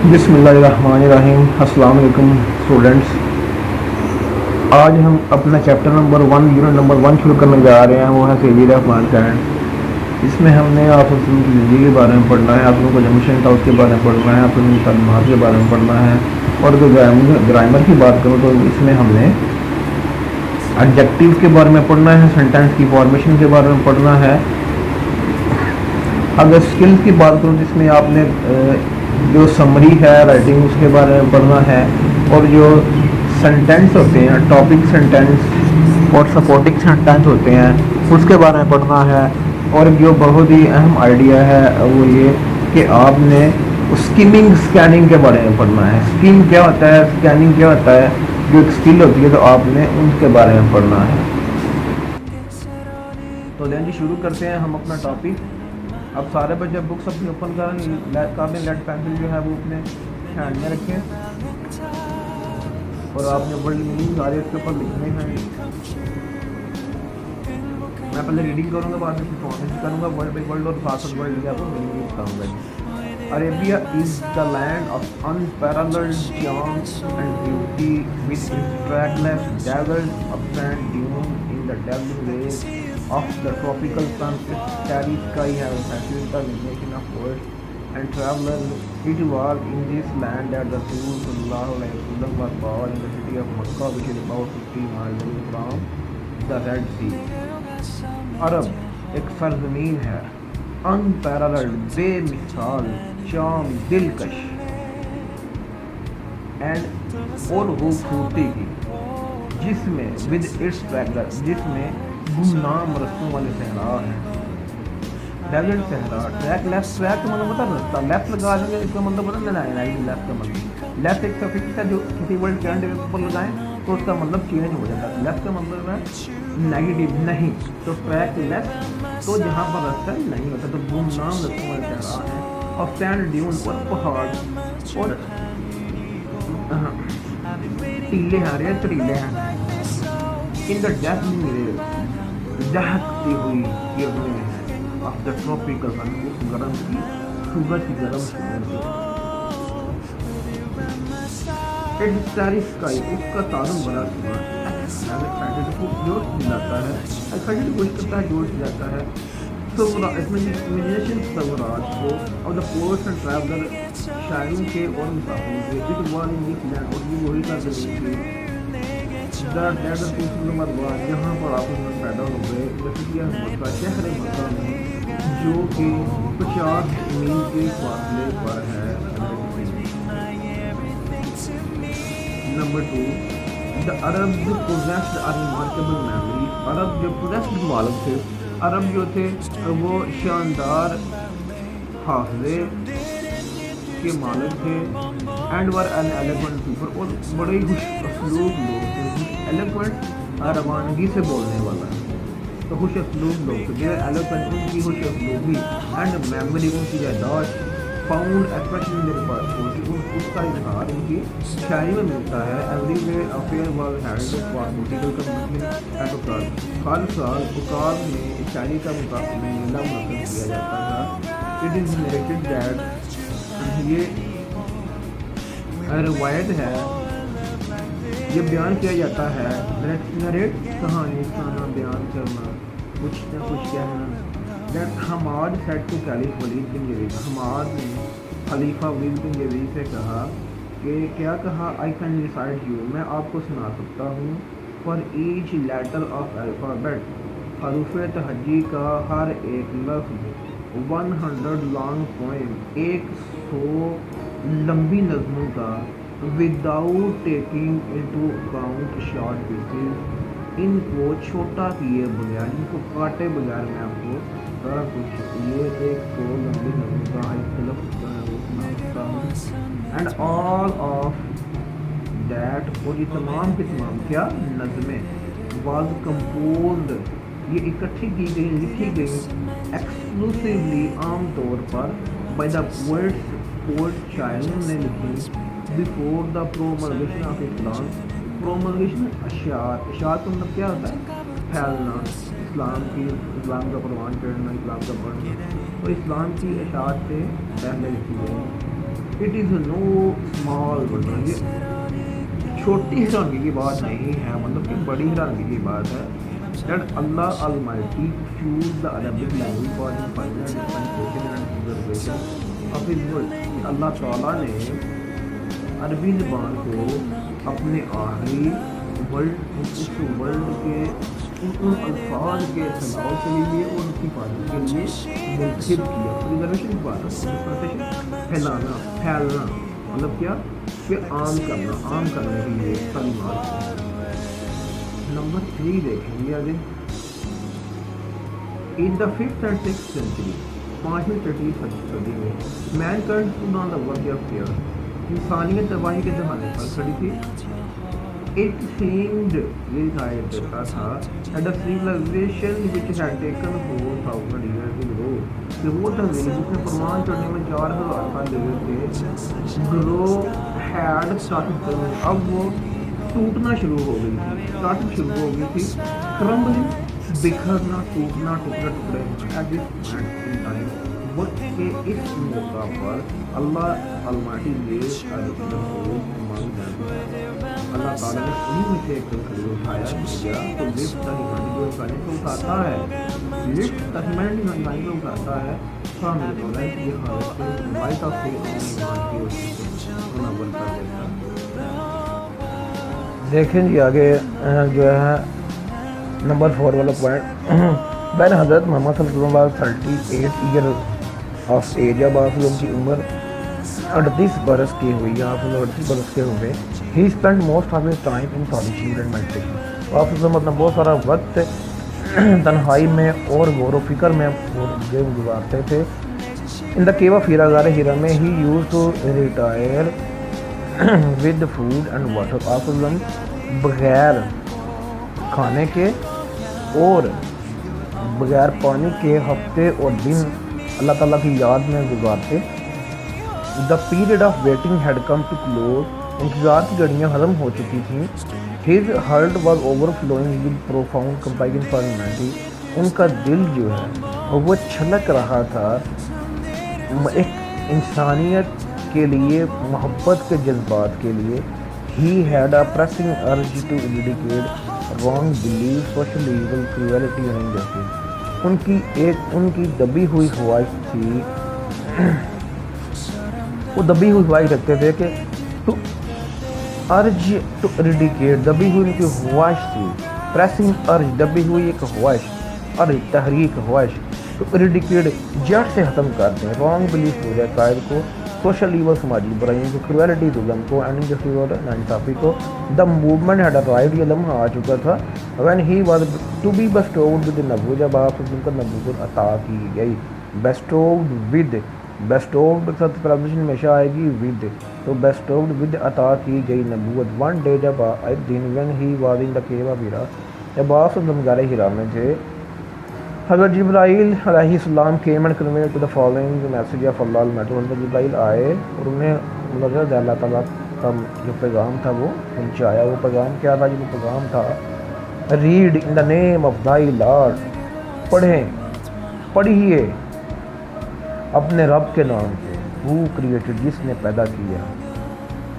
بسم اللہ الرحمن الرحیم. السلام علیکم اسٹوڈنٹس. آج ہم اپنا چیپٹر نمبر 1 یونٹ نمبر 1 شروع کرنے جا رہے ہیں. وہ ہے سیریل آف مینکائنڈ. اس میں ہم نے آپ کی زندگی کے بارے میں پڑھنا ہے, آپ کو جو مشن تھا اس کے بارے میں پڑھنا ہے, اپنی تعلیمات کے بارے میں پڑھنا ہے. اور اگر گرامر کی بات کروں تو اس میں ہم نے ایڈجیکٹیو کے بارے میں پڑھنا ہے, سینٹینس کی فارمیشن کے بارے میں پڑھنا ہے. اگر اسکلس کی بات کروں تو اس میں آپ نے جو سمری ہے رائٹنگ اس کے بارے میں پڑھنا ہے, اور جو سینٹینس ہوتے ہیں ٹاپک سینٹینس اور سپورٹنگ سینٹینس ہوتے ہیں اس کے بارے میں پڑھنا ہے. اور جو بہت ہی اہم آئیڈیا ہے وہ یہ کہ آپ نے اسکیمنگ اسکیننگ کے بارے میں پڑھنا ہے. اسکیم کیا ہوتا ہے, اسکیننگ کیا ہوتا ہے, جو ایک اسکل ہوتی ہے تو آپ نے ان کے بارے میں پڑھنا ہے. تو دین جی شروع کرتے ہیں ہم اپنا ٹاپک. اب سارے بچے بکس اپنی اوپن کریں, لیڈ پینسل جو ہے وہ اپنے ہینڈ میں رکھیں, اور آپ نے ورلڈ میننگ سارے اس کے اوپر لکھنے ہیں. میں پہلے ریڈنگ کروں گا, بعد میں پرفارمنس کروں گا ورڈ بائی ورڈ, اور ساتھ ساتھ ورڈ لیا تو میننگ بھی بتاؤں گا. Arabia is the land of unparalleled charm and beauty with its trackless deserts of sand dunes in the dazzling rays of the tropical sun. Its starry sky has fascinated the imagination of poets and travelers. It was in this land that the Rasul sallallahu alaihi wasallam was born, in the city of Makkah, which is about 50 miles away from the Red Sea. عرب ایک سرزمین ہے, unparalleled بے مثال, چام دلکش, and اور خوبصورتی کی, جس میں ود اٹس ٹریکلر, جس میں گمنام رستوں والے صحرا ہیں. ڈیزرٹ صحرا, ٹریک لیفٹ, ٹریک کا مطلب ہوتا ہے رستہ, لیفٹ لگا دیں گے اس کا مطلب ہوتا ہے رائٹ. لیفٹ کا مطلب, لیفٹ ایک سفکس ہے جو کسی ورڈ کے اینڈ کے اوپر لگائیں تو اس کا مطلب چینج ہو جاتا ہے. لیفٹ کا مطلب ہے نیگیٹو نہیں, تو ٹریک لیفٹ تو جہاں پر رستہ نہیں ہوتا, تو گمنام رستوں والے صحرا ہیں. اور سینڈ ڈیون اور پہاڑ اور ٹیلے ہیں, چٹیلے ہیں. ان دا ڈیزنگ ریز, دہکتی ہوئی کرنیں ہیں, آف دا ٹروپیکل سن, اس گرم کی سورج کی گرم شعور. اٹ اسٹاری اسکائی, اس کا تاروں بڑا سنا, جوش دلاتا ہے, ایکسائٹیڈ کوشش کرتا ہے, جوش دلاتا ہے. اس میں امیجنیشن تصورات کو اور دا پورٹس اینڈ ٹریولر, شاعروں کے اور مسافروں کے. It one in this land, اور یہ وہی کا زمین تھی, دا ڈیزرٹ مدوار, جہاں پر آپ میں پیدا ہو گئے. جیسے مکہ, شہر مکہ میں جو کہ 50 میل کے فاصلے پر ہے. Number 2, the Arab possessed a remarkable memory. عرب جو possessed مالک تھے, عرب جو تھے وہ شاندار حافظے کے مالک تھے. And were an eloquent people, اور بڑے ہی خوش اسلوب لوگ تھے. eloquent روانگی سے بولنے والا, تو خوش اسلوب لوگ تھے. eloquent ان کی خوش اسلوبی, اینڈ میموری ان کی یادداشت, فاؤنڈ ایکسپریشن میرے پاس ہوتی, اس کا اظہار ان کی شاعری میں ملتا ہے. Every way affair was held for political commitment at Okaz, ہر سال اوکال میں شاعری کا میلہ منعقد کیا جاتا تھا. اٹ از نریٹڈ دیٹ, یہ روایت ہے, یہ بیان کیا جاتا ہے. نریٹ کہانی سنانا, بیان کرنا, کچھ نہ کچھ کہنا. That Hammad said to caliph Walid bin Yazid, Hammad نے خلیفہ ولید بن یزید سے کہا کہ کیا کہا, آئی کین ریسائٹ یو, میں آپ کو سنا سکتا ہوں. For H letter of alphabet, حروف تہجی کا ہر ایک لفظ. 100 لانگ پوئم, 100 لمبی نظموں کا. Without taking into account short pieces, ان کو چھوٹا کیے بغیر, ان کو کاٹے بغیر میں آپ کو سارا کچھ, یہ 100 لمبی نظموں کا ایک لفظ سنا سکتا ہوں. اینڈ آل آف دیٹ, اور یہ تمام کے تمام کیا نظمیں, واز کمپوزڈ, یہ اکٹھی کی گئی, لکھی گئی, ایکسکلوسیولی عام طور پر, بائی دا پوئٹس, پوئٹ شاعروں نے لکھی, بیفور دا پروملگیشن آف اسلام. پروملگیشن اشاعت, اشاعت کا مطلب کیا ہوتا ہے, پھیلنا, اسلام کی, اسلام کا پروان چڑھنا, اسلام کا پڑھنا, اور اسلام کی اشاعت سے پہلے لکھی گئی. It is no small wonder, یہ چھوٹی حیرانگی کی بات نہیں ہے، مطلب کہ بڑی حیرانگی کی بات ہے that Allah Almighty choose the Arabic language for the final dispensation and preservation of His word. کہ اللہ تعالیٰ نے عربی زبان کو اپنے آخری ورلڈ، اس ورلڈ کے ان الفاظ کے پھیلاؤ کے لیے اور اس کی حفاظت کے لیے منتخب کیا. پریزرویشن کی بات ہے، پھیلانا، پھیلنا مطلب کیا کہ عام کرنا، عام کرنے کے لیے تعلیمات. نمبر 3 دیکھیں گے آگے. ان دا 5th and 6th century، 5ویں چھٹی صدی میں مین current stood on the verge of fear، انسانیت تباہی کے دہانے پر کھڑی تھی. It seemed، یہ دکھایا دیتا تھا that the civilization which had taken 4,000 years to grow، کہ وہ تہذیب جس نے پروان چڑھنے میں 4,000 سال لگے تھے، grow had started، اب وہ ٹوٹنا شروع ہو گئی تھی، اسٹارٹنگ شروع ہو گئی تھی. کرمبلنگ، بکھرنا، ٹوٹنا، ٹکڑے ٹکڑے. ایٹ دس ٹائم، وقت کے اس موقع پر اللہ الماٹی نے مانگ جاتی ہے. اللہ تعالیٰ نے انہیں میں سے ایک کھڑی اٹھایا گیا تو لفٹ تک ہماری جو انسانی کو اٹھاتا ہے، لفٹ تک ہماری جو انسانی کو اٹھاتا ہے. سامنے بولا ہے کہ یہ حالت لائٹ آف فیتھ ایمان کی وجہ سے منور کر دیتا ہے. دیکھیں جی آگے جو ہے نمبر 4 والا پوائنٹ. بین حضرت محمد صلی اللہ علیہ وسلم 38 ایئر آف ایج، جب آپ ان کی عمر 38 برس کی ہوئی، آپ 38 برس کے ہوئے. He spend most of his time in solitude and meditation, آپ اپنا بہت سارا وقت تنہائی میں اور غور و فکر میں گزارتے تھے. ان دا کیو آف ہیرا، غار ہیرا میں. He used to retire with food and water, آپ بغیر کھانے کے اور بغیر پانی کے ہفتے اور دن اللہ تعالیٰ کی یاد میں گزارتے. The period of waiting had come to close, انتظار کی گھڑیاں ختم ہو چکی تھیں. His heart was overflowing with profound compassion for humanity, ان کا دل جو ہے وہ چھلک رہا تھا ایک انسانیت کے لیے، محبت کے جذبات کے لیے. He had a pressing urge to eradicate wrong belief, social evil, cruelty and injustice. ان کی دبی ہوئی خواہش تھی، وہ دبی ہوئی خواہش رکھتے تھے کہ ٹو ارج ٹو ایریڈیکیٹ، دبی ہوئی ان کی خواہش تھی. پریسنگ ارج، دبی ہوئی ایک خواہش، ارج تحریک، خواہش. ٹو ایریڈیکیٹ، جڑ سے ختم کرتے ہیں. رانگ بلیف ہو جائے قائد کو، سوشل ایول، سماجی برائیوں کو، کروئلٹی، ظلم کو، اینڈ انجسٹس اور ناانصافی کو. دا موومنٹ ہیڈ ارائیوڈ، یہ لمحہ آ چکا تھا. When he was to be bestowed with نبوت، جب آپ ان کو نبوت عطا کی گئی. بیسٹوڈ ود، بیسٹوڈ پرپوزیشن ہمیشہ آئے گی ود، تو بیسٹوڈ ود عطا کی گئی نبوت. ون ڈے، جب ایک دن، when he was in the cave of Hira, جب آپ غار ہیرا میں تھے. حضرت جبرائیل علیہ السلام came and conveyed to the following message of Allah Almighty. حضرت جبرائیل آئے اور انہیں مطلب اللہ تعالیٰ کا جو پیغام تھا وہ پہنچایا. وہ پیغام کیا تھا؟ جو پیغام تھا read in the name of thy lord, پڑھیے اپنے رب کے نام سے. who created، جس نے پیدا کیا.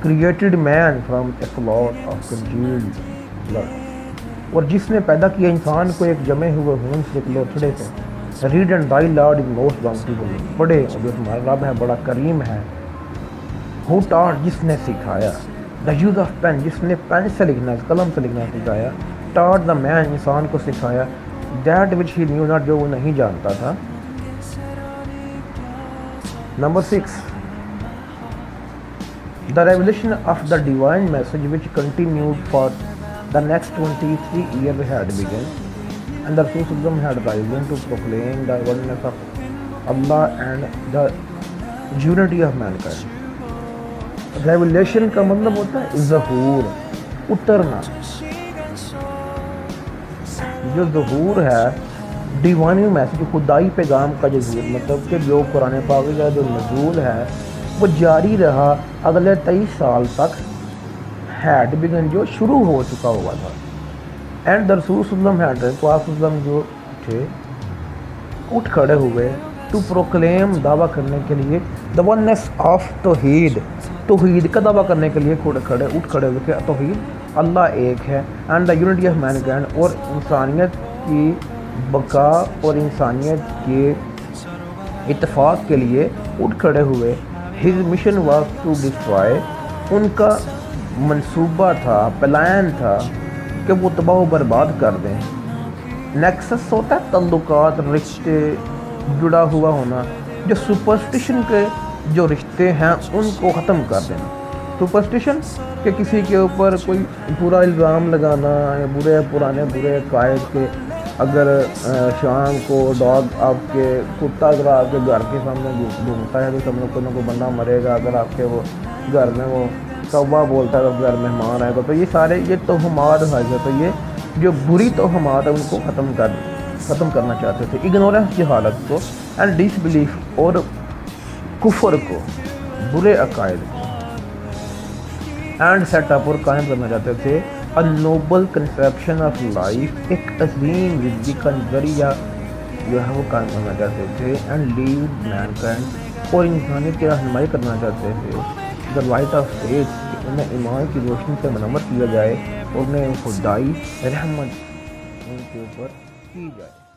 created man from a clot of congealed blood، اور جس نے پیدا کیا انسان کو ایک جمے ہوئے خون سے، ایک لوتھڑے سے. Read and thy lord is most bountiful، پڑھے اور جو تمہارا رب ہے بڑا کریم ہے. who taught، جس نے سکھایا. the use of pen، جس نے پین سے لکھنا، قلم سے لکھنا سکھایا. taught the man، انسان کو سکھایا. that which he knew not، جو وہ نہیں جانتا تھا. Number 6، the revelation of the divine message which continued for the next 23 years had begun, and the Rasul had risen to proclaim the oneness of Allah and the unity of mankind. Revelation کا مطلب ہوتا ہے ظہور، اترنا. جو ظہور ہے divine message, خدائی پیغام کا جو ظہور، مطلب کہ جو قرآن پاک کا جو نزول ہے وہ جاری رہا اگلے 23 سال تک. ہیڈ بگن، جو شروع ہو چکا ہوا تھا. اینڈ دا رسول صلی اللہ علیہ وسلم، تو آپ وسلم جو تھے اٹھ کھڑے ہوئے ٹو پروکلیم دعویٰ کرنے کے لیے دا وننس آف توحید، توحید کا دعویٰ کرنے کے لیے اٹھ کھڑے ہوئے کہ توحید اللہ ایک ہے، and the unity of mankind, اور انسانیت کی بقا اور انسانیت کے اتفاق کے لیے اٹھ کھڑے ہوئے۔ His mission was to destroy, ان کا منصوبہ تھا، پلان تھا کہ وہ تباہ و برباد کر دیں۔ نیکسس ہوتا ہے تعلقات، رشتے، جڑا ہوا ہونا، جو سپرسٹیشن کے جو رشتے ہیں ان کو ختم کر دینا۔ سپرسٹیشن کہ کسی کے اوپر کوئی پورا الزام لگانا، یا برے قائد کے اگر شام کو ڈاگ آپ کے کتا اگر آپ کے گھر کے سامنے گھومتا ہے تو سب کو نہ کوئی بندہ مرے گا، اگر آپ کے وہ گھر میں وہ توبہ بولتا ہے تو گھر مہمان آئے گا، تو یہ سارے یہ توہمات ہے، تو یہ جو بری توہمات ہے ان کو ختم کرنا چاہتے تھے، اگنورنس جہالت کو، اینڈ ڈس بلیف اور کفر کو، برے عقائد کو، اینڈ سیٹ اپ اور قائم کرنا چاہتے تھے a noble conception of life، ایک عظیم زندگی کا نظریہ جو ہے وہ قائم کرنا چاہتے تھے، اینڈ lead mankind، اور انسانیت کی رہنمائی کرنا چاہتے تھے، the light of faith، کہ انہیں ایمان کی روشنی سے منور کیا جائے اور انہیں خدائی رحمت ان کے اوپر کی جائے۔